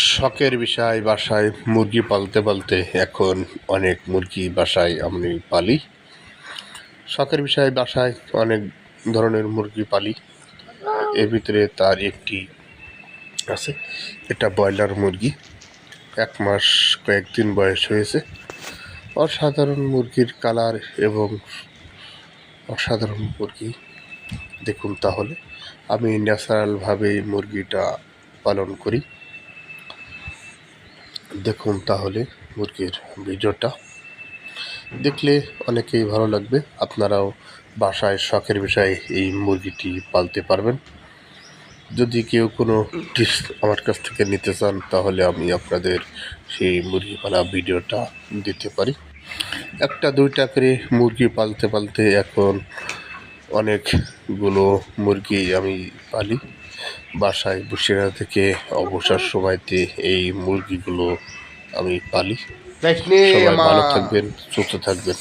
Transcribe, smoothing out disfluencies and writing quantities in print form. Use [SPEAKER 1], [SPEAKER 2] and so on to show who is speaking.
[SPEAKER 1] শখের বিষয় বাসায় মুরগি পালতে পালতে এখন অনেক মুরগি বাসায় আমি পালি। শখের বিষয় বাসায় অনেক ধরনের মুরগি পালি। এর ভিতরে তার একটি আছে, এটা ব্রয়লার মুরগি। 1 মাস কয়েকদিন বয়স হয়েছে। অসাধারণ মুরগির কালার এবং অসাধারণ মুরগি। দেখুন তাহলে আমি ন্যাচারালভাবে মুরগিটা পালন করি। দেখুন তাহলে মুরগির ভিডিওটা দেখলে অনেকেই ভালো লাগবে। আপনারাও বাসায় শখের বিষয়ে এই মুরগিটি পালতে পারবেন। যদি কেউ কোনো টিপস আমার কাছ থেকে নিতে চান তাহলে আমি আপনাদের সেই মুরগি পালা ভিডিওটা দিতে পারি। 1-2টা করে মুরগি পালতে পালতে এখন অনেকগুলো মুরগি আমি পালি। বাসায় বসে না থেকে অবসর সময়তে এই মুরগিগুলো আমি পালি। সবাই ভালো থাকবেন, সুস্থ থাকবেন।